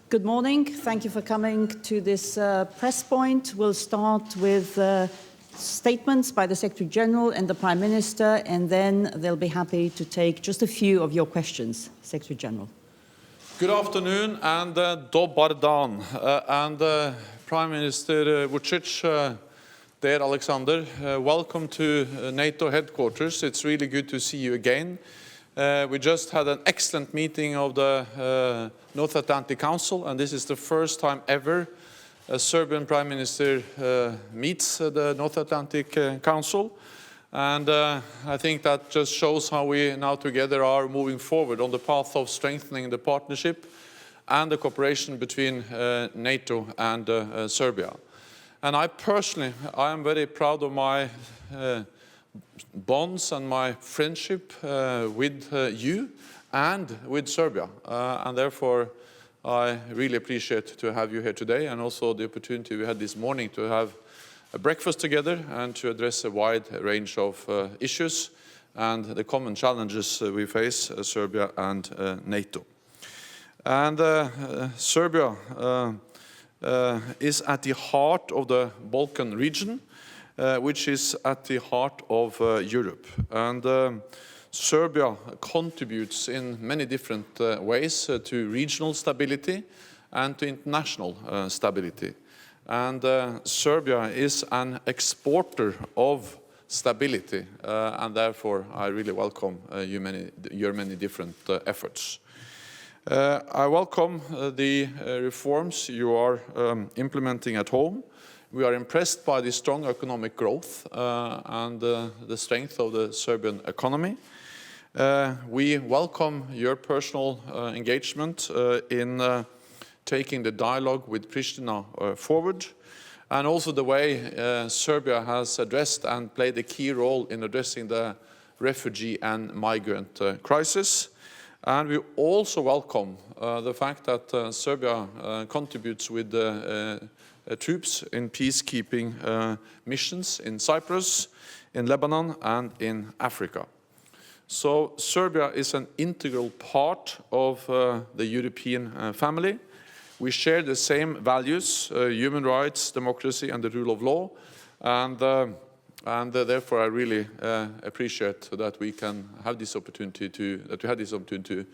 Good morning. Thank you for coming to this press point. We'll start with statements by the Secretary General and the Prime Minister, and then they'll be happy to take just a few of your questions. Secretary General. Good afternoon and dobar dan. Prime Minister Vučić, dear Aleksandar, welcome to NATO headquarters. It's really good to see you again. We just had an excellent meeting of the North Atlantic Council, and this is the first time ever a Serbian Prime Minister meets the North Atlantic Council. And I think that just shows how we now together are moving forward on the path of strengthening the partnership and the cooperation between NATO and Serbia. And I am very proud of my bonds and my friendship with you and with Serbia. And therefore, I really appreciate to have you here today, and also the opportunity we had this morning to have a breakfast together and to address a wide range of issues and the common challenges we face, Serbia and NATO. And Serbia is at the heart of the Balkan region, which is at the heart of Europe. And Serbia contributes in many different ways to regional stability and to international stability. And Serbia is an exporter of stability, and therefore I really welcome your many different efforts. I welcome the reforms you are implementing at home. We are impressed by the strong economic growth and the strength of the Serbian economy. We welcome your personal engagement in taking the dialogue with Pristina forward, and also the way Serbia has addressed and played a key role in addressing the refugee and migrant crisis. And we also welcome the fact that Serbia contributes with troops in peacekeeping missions in Cyprus, in Lebanon, and in Africa. So Serbia is an integral part of the European family. We share the same values, human rights, democracy, and the rule of law. And therefore, I really appreciate that we can have this opportunity to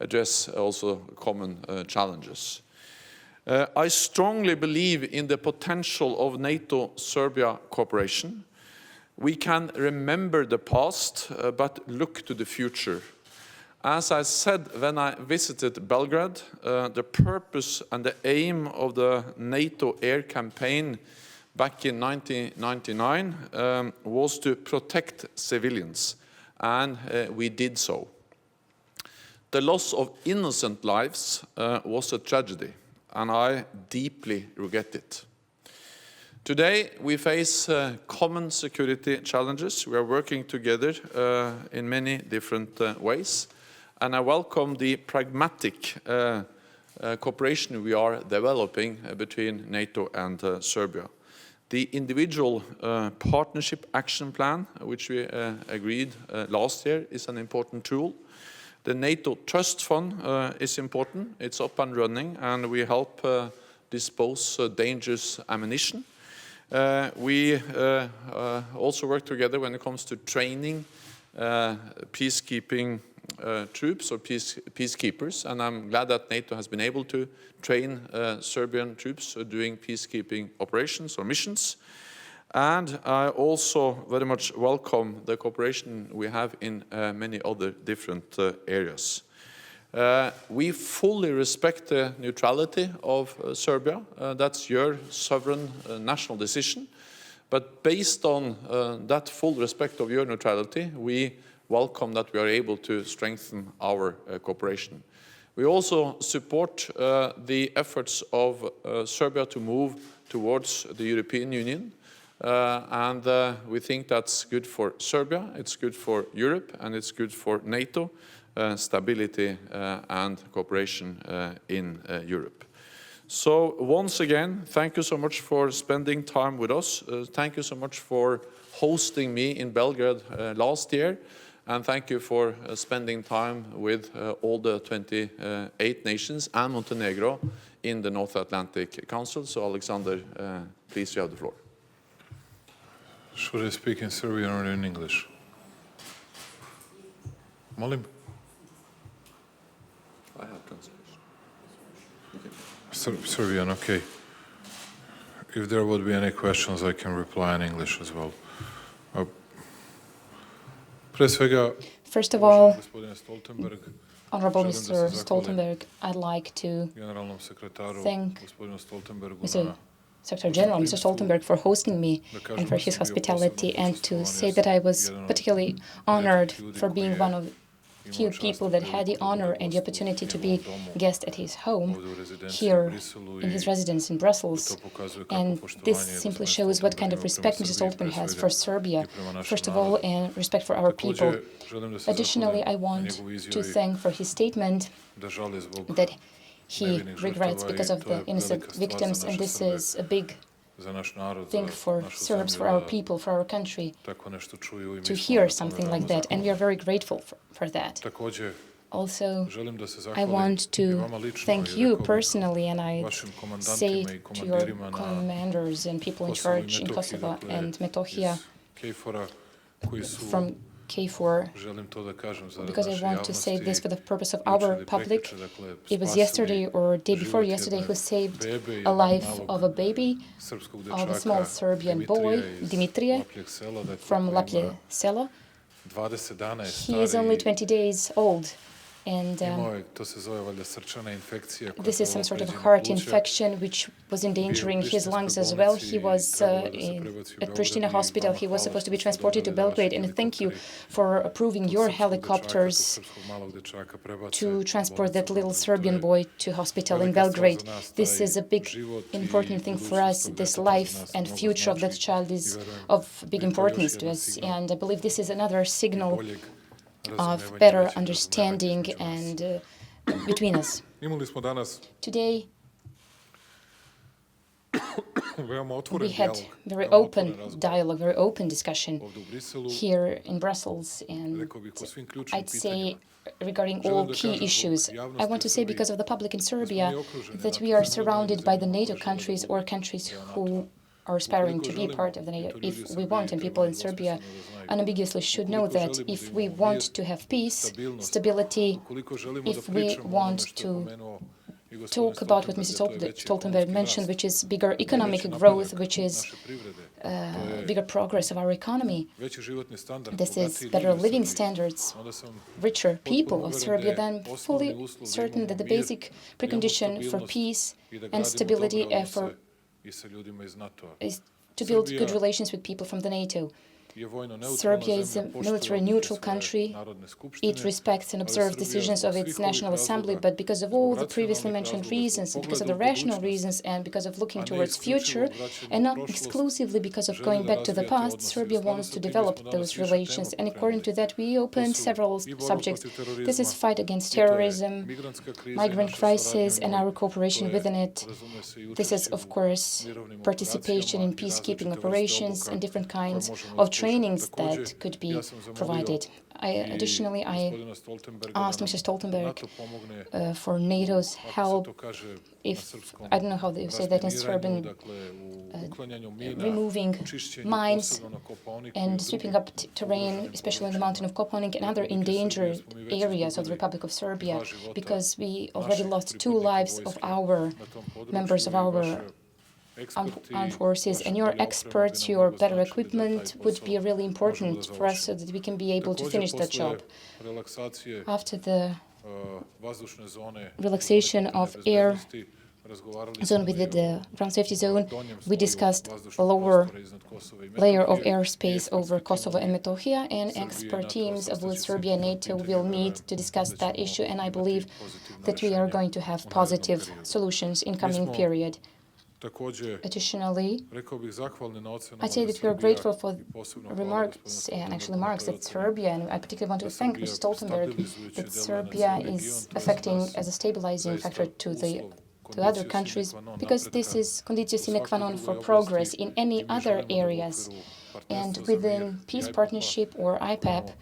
address also common challenges. I strongly believe in the potential of NATO-Serbia cooperation. We can remember the past, but look to the future. As I said when I visited Belgrade, the purpose and the aim of the NATO air campaign back in 1999 was to protect civilians, and we did so. The loss of innocent lives was a tragedy, and I deeply regret it. Today, we face common security challenges. We are working together in many different ways. And I welcome the pragmatic cooperation we are developing between NATO and Serbia. The individual partnership action plan, which we agreed last year, is an important tool. The NATO Trust Fund is important. It's up and running, and we help dispose dangerous ammunition. We also work together when it comes to training peacekeeping troops or peacekeepers, and I'm glad that NATO has been able to train Serbian troops doing peacekeeping operations or missions. And I also very much welcome the cooperation we have in many other different areas. We fully respect the neutrality of Serbia. That's your sovereign national decision. But based on that full respect of your neutrality, we welcome that we are able to strengthen our cooperation. We also support the efforts of Serbia to move towards the European Union. And we think that's good for Serbia, it's good for Europe, and it's good for NATO, stability and cooperation in Europe. So once again, thank you so much for spending time with us. Thank you so much for hosting me in Belgrade last year. And thank you for spending time with all the 28 nations and Montenegro in the North Atlantic Council. So, Aleksandar, please, you have the floor. Should I speak in Serbian or in English? Molim? I have translation. Serbian, okay. If there would be any questions, I can reply in English as well. First of all, gospodine Stoltenberg, Honorable želim da se Mr. zahvalim Stoltenberg, I'd like to generalnom sekretaru, thank gospodinu Stoltenbergu, Mr. Secretary General, Mr. Stoltenberg, for hosting me and for his hospitality, and to say that I was particularly honored for being one of few people that had the honor and the opportunity to be guest at his home here in his residence in Brussels. And this simply shows what kind of respect Mr. Stoltenberg has for Serbia, first of all, and respect for our people. Additionally, I want to thank for his statement that he regrets because of the innocent victims, and this is a big thing for Serbs, for our people, for our country, to hear something like that, and we are very grateful for that. Also, I want to thank you personally, and I say to your commanders and people in charge in Kosovo and Metohija from KFOR, because I want to say this for the purpose of our public. It was yesterday or day before yesterday who saved a life of a baby, of a small Serbian boy, Dimitrije, from Laplje selo. He is only 20 days old. And this is some sort of heart infection which was endangering his lungs as well. He was at Pristina hospital. He was supposed to be transported to Belgrade. And thank you for approving your helicopters to transport that little Serbian boy to hospital in Belgrade. This is a big, important thing for us. This life and future of that child is of big importance to us. And I believe this is another signal of better understanding and between us. Today, we had very open dialogue, very open discussion here in Brussels, and I'd say regarding all key issues. I want to say, because of the public in Serbia, that we are surrounded by the NATO countries or countries who are aspiring to be part of the NATO. If we want, and people in Serbia unambiguously should know that, if we want to have peace, stability, if we want to talk about what Mr. Stoltenberg mentioned, which is bigger economic growth, which is bigger progress of our economy, this is better living standards, richer people of Serbia, then fully certain that the basic precondition for peace and stability is to build good relations with people from the NATO. Serbia is a military neutral country. It respects and observes decisions of its National Assembly, but because of all the previously mentioned reasons, and because of the rational reasons, and because of looking towards future, and not exclusively because of going back to the past, Serbia wants to develop those relations. And according to that, we opened several subjects. This is fight against terrorism, migrant crisis, and our cooperation within it. This is, of course, participation in peacekeeping operations and different kinds of trainings that could be provided. Additionally, I asked Mr. Stoltenberg for NATO's help, if, I don't know how they say that in Serbian, removing mines and sweeping up terrain, especially in the mountain of Koponik and other endangered areas of the Republic of Serbia, because we already lost 2 lives of our members of our armed forces, and your experts, your better equipment would be really important for us so that we can be able to finish that job. After the relaxation of air zone within the ground safety zone, we discussed a lower layer of airspace over Kosovo and Metohija, and expert teams of both Serbia and NATO will meet to discuss that issue, and I believe that we are going to have positive solutions in coming period. Additionally, I'd say that we are grateful for remarks and actually remarks that Serbia, and I particularly want to thank Mr. Stoltenberg, that Serbia is affecting as a stabilizing factor to other countries, because this is conditio sine qua non for progress in any other areas And within Peace Partnership or IPAP,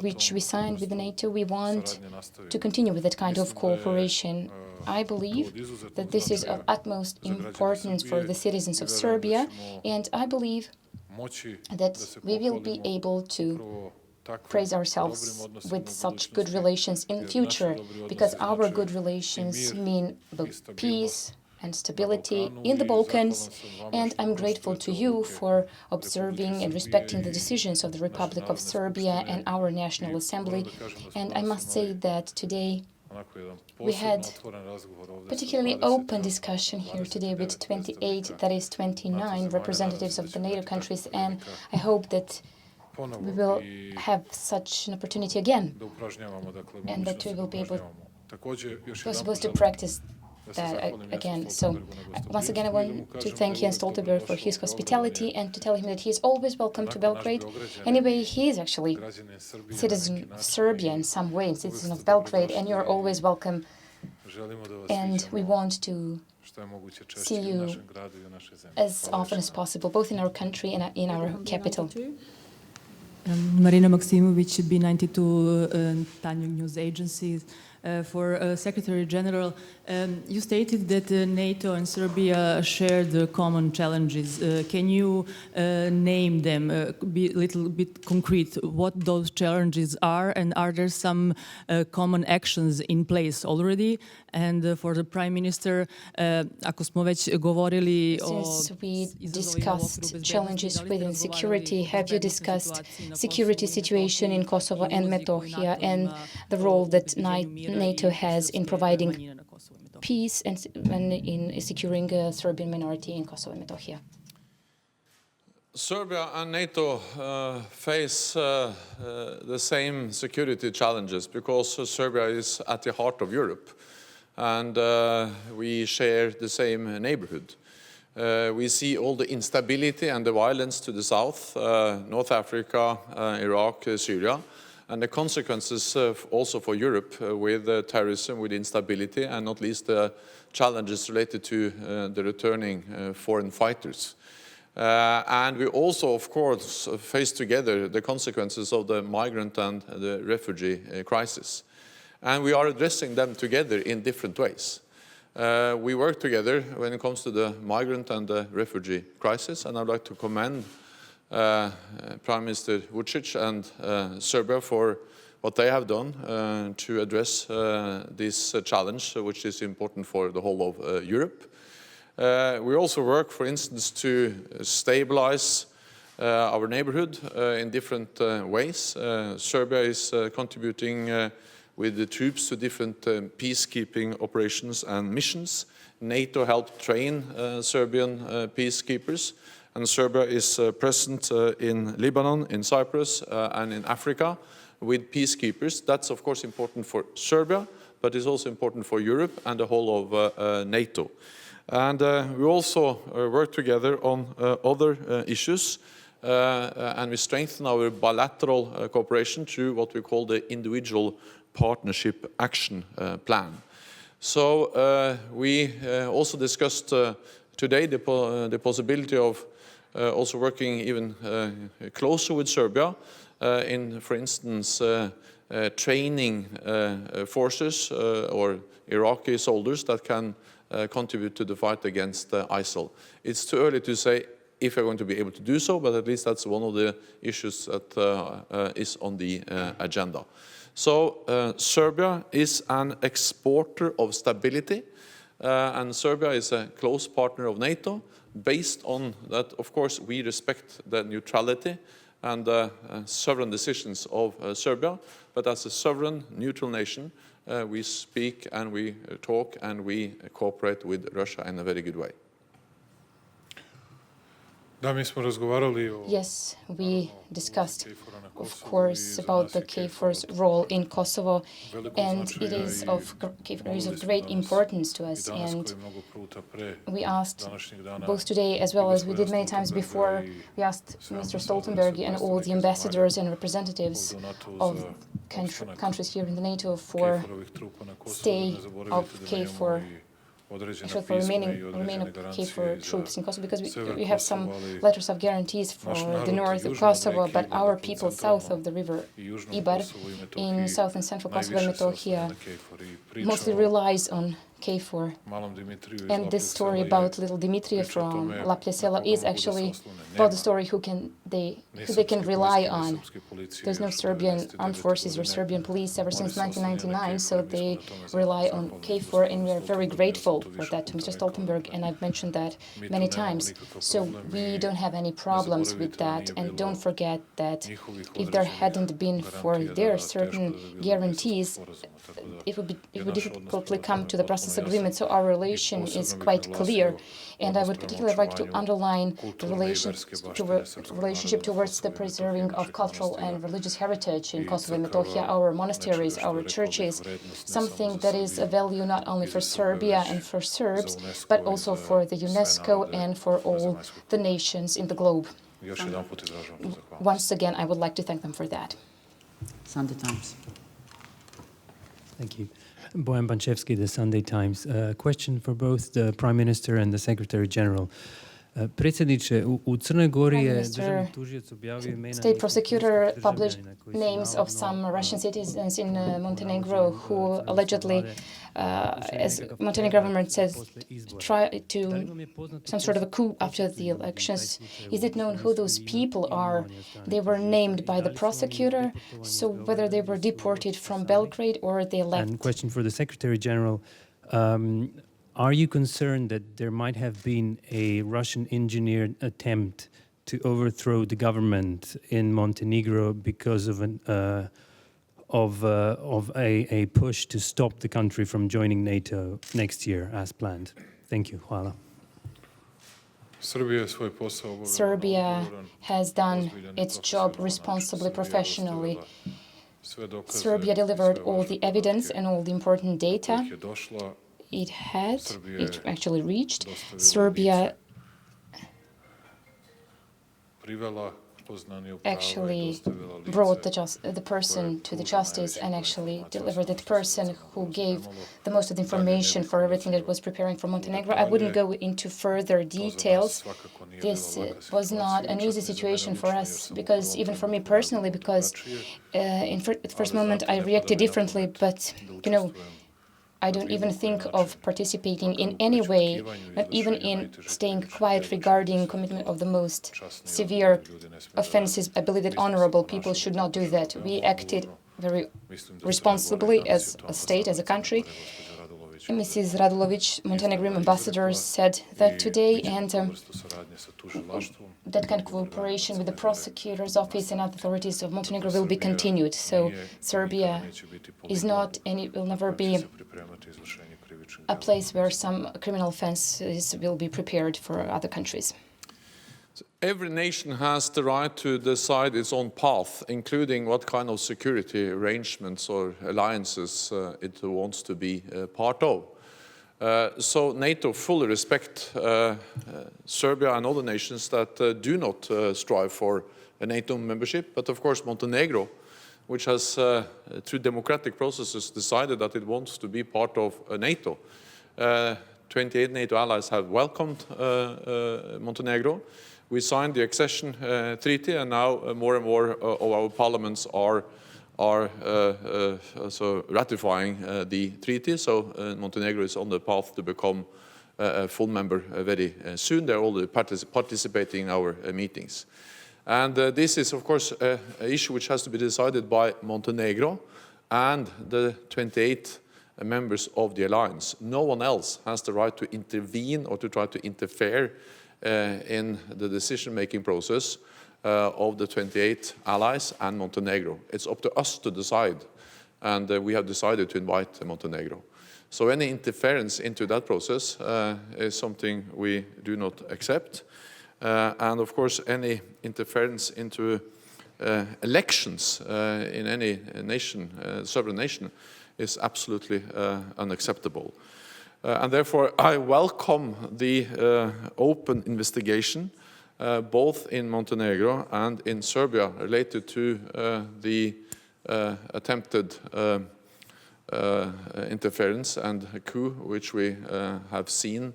which we signed with NATO, we want to continue with that kind of cooperation. I believe that this is of utmost importance for the citizens of Serbia, and I believe that we will be able to praise ourselves with such good relations in the future, because our good relations mean both peace and stability in the Balkans, and I'm grateful to you for observing and respecting the decisions of the Republic of Serbia and our National Assembly. And I must say that today we had particularly open discussion here today with 28, that is 29 representatives of the NATO countries, and I hope that we will have such an opportunity again, and that we will be able to practice that again. So once again, I want to thank Jens Stoltenberg for his hospitality and to tell him that he is always welcome to Belgrade. Anyway, he is actually a citizen of Serbia in some way, citizen of Belgrade, and you're always welcome. And we want to see you as often as possible, both in our country and in our capital. Marina Maksimovic, B92 Tanjug News Agency. For Secretary General, you stated that NATO and Serbia share the common challenges. Can you name them, be a little bit concrete, what those challenges are, and are there some common actions in place already? And for the Prime Minister, ako smo već govorili o... Since we discussed challenges within security, have you discussed security situation in Kosovo and Metohija and the role that NATO has in providing peace and in securing a Serbian minority in Kosovo and Metohija? Serbia and NATO face the same security challenges because Serbia is at the heart of Europe, and we share the same neighborhood. We see all the instability and the violence to the south, North Africa, Iraq, Syria, and the consequences also for Europe with terrorism, with instability, and not least the challenges related to the returning foreign fighters. And we also, of course, face together the consequences of the migrant and the refugee crisis. And we are addressing them together in different ways. We work together when it comes to the migrant and the refugee crisis, and I'd like to commend Prime Minister Vučić and Serbia for what they have done to address this challenge, which is important for the whole of Europe. We also work, for instance, to stabilize our neighborhood in different ways. Serbia is contributing with the troops to different peacekeeping operations and missions. NATO helped train Serbian peacekeepers, and Serbia is present in Lebanon, in Cyprus, and in Africa with peacekeepers. That's, of course, important for Serbia, but it's also important for Europe and the whole of NATO. And we also work together on other issues, and we strengthen our bilateral cooperation through what we call the Individual Partnership Action Plan. So we also discussed today the possibility of also working even closer with Serbia in, for instance, training forces or Iraqi soldiers that can contribute to the fight against ISIL. It's too early to say if we're going to be able to do so, but at least that's one of the issues that is on the agenda. So Serbia is an exporter of stability, and Serbia is a close partner of NATO. Based on that, of course, we respect the neutrality and sovereign decisions of Serbia, but as a sovereign, neutral nation, we speak and we talk and we cooperate with Russia in a very good way. Yes, we discussed, of course, about the KFOR's role in Kosovo, and it is of great importance to us. And we asked, both today as well as we did many times before, we asked Mr. Stoltenberg and all the ambassadors and representatives of countries here in the NATO for stay of KFOR actually for remain of KFOR troops in Kosovo, because we have some letters of guarantees for the north of Kosovo, but our people south of the river Ibar in south and central Kosovo and Metohija mostly relies on KFOR. And this story about little Dimitrije from Laplje Sela is actually about the story who they can rely on. There's no Serbian armed forces or Serbian police ever since 1999, so they rely on KFOR, and we are very grateful for that to Mr. Stoltenberg, and I've mentioned that many times. So we don't have any problems with that, and don't forget that if there hadn't been for their certain guarantees, it would difficultly come to the Brussels agreement. So our relation is quite clear, and I would particularly like to underline the relationship towards the preserving of cultural and religious heritage in Kosovo and Metohija, our monasteries, our churches, something that is a value not only for Serbia and for Serbs, but also for the UNESCO and for all the nations in the globe. Once again, I would like to thank them for that. Sunday Times. Thank you. Bojan Bančevski, The Sunday Times. Question for both the Prime Minister and the Secretary General. Predsjedniče, u Crnoj Gori je državni tužilac objavio imena... State prosecutor published names of some Russian citizens in Montenegro who allegedly, as Montenegro government says, try to some sort of a coup after the elections. Is it known who those people are? They were named by the prosecutor, so whether they were deported from Belgrade or they left. And question for the Secretary General. Are you concerned that there might have been a Russian-engineered attempt to overthrow the government in Montenegro because of a push to stop the country from joining NATO next year as planned? Thank you. Hvala. Serbia has done its job responsibly, professionally. Serbia delivered all the evidence and all the important data. It actually reached. Serbia actually brought the person to the justice and actually delivered the person who gave the most of the information for everything that was preparing for Montenegro. I wouldn't go into further details. This was not an easy situation for us, because even for me personally, because at the first moment I reacted differently, but you know, I don't even think of participating in any way, not even in staying quiet regarding commitment of the most severe offenses. I believe that honorable people should not do that. We acted very responsibly as a state, as a country. Mrs. Radulović, Montenegrin ambassador, said that today, and that kind of cooperation with the prosecutor's office and other authorities of Montenegro will be continued. So Serbia is not, and it will never be, a place where some criminal offenses will be prepared for other countries. Every nation has the right to decide its own path, including what kind of security arrangements or alliances it wants to be part of. So NATO fully respects Serbia and other nations that do not strive for a NATO membership, but of course Montenegro, which has through democratic processes decided that it wants to be part of NATO. 28 NATO allies have welcomed Montenegro. We signed the accession treaty, and now more and more of our parliaments are also ratifying the treaty. So Montenegro is on the path to become a full member very soon. They're already participating in our meetings. And this is, of course, an issue which has to be decided by Montenegro and the 28 members of the alliance. No one else has the right to intervene or to try to interfere in the decision-making process of the 28 allies and Montenegro. It's up to us to decide, and we have decided to invite Montenegro. So any interference into that process is something we do not accept. And of course, any interference into elections in any nation, sovereign nation, is absolutely unacceptable. And therefore, I welcome the open investigation, both in Montenegro and in Serbia, related to the attempted interference and a coup which we have seen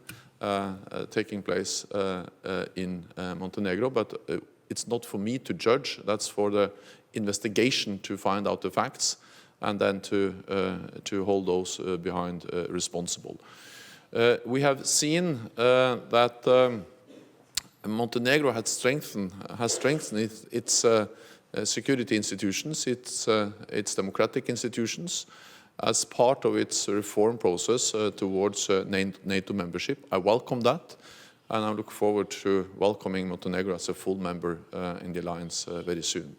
taking place in Montenegro, but it's not for me to judge. That's for the investigation to find out the facts and then to hold those behind responsible. We have seen that Montenegro has strengthened its security institutions, its democratic institutions, as part of its reform process towards NATO membership. I welcome that, and I look forward to welcoming Montenegro as a full member in the alliance very soon.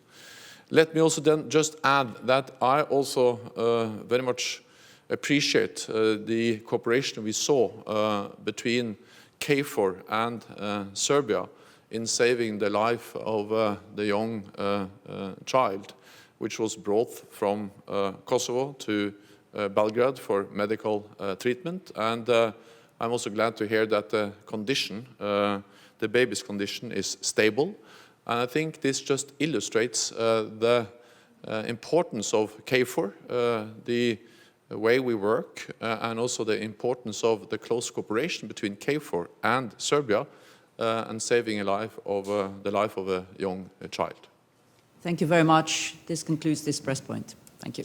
Let me also then just add that I also very much appreciate the cooperation we saw between KFOR and Serbia in saving the life of the young child, which was brought from Kosovo to Belgrade for medical treatment. And I'm also glad to hear that the condition, the baby's condition, is stable. And I think this just illustrates the importance of KFOR, the way we work, and also the importance of the close cooperation between KFOR and Serbia and saving the life of a young child. Thank you very much. This concludes this press point. Thank you.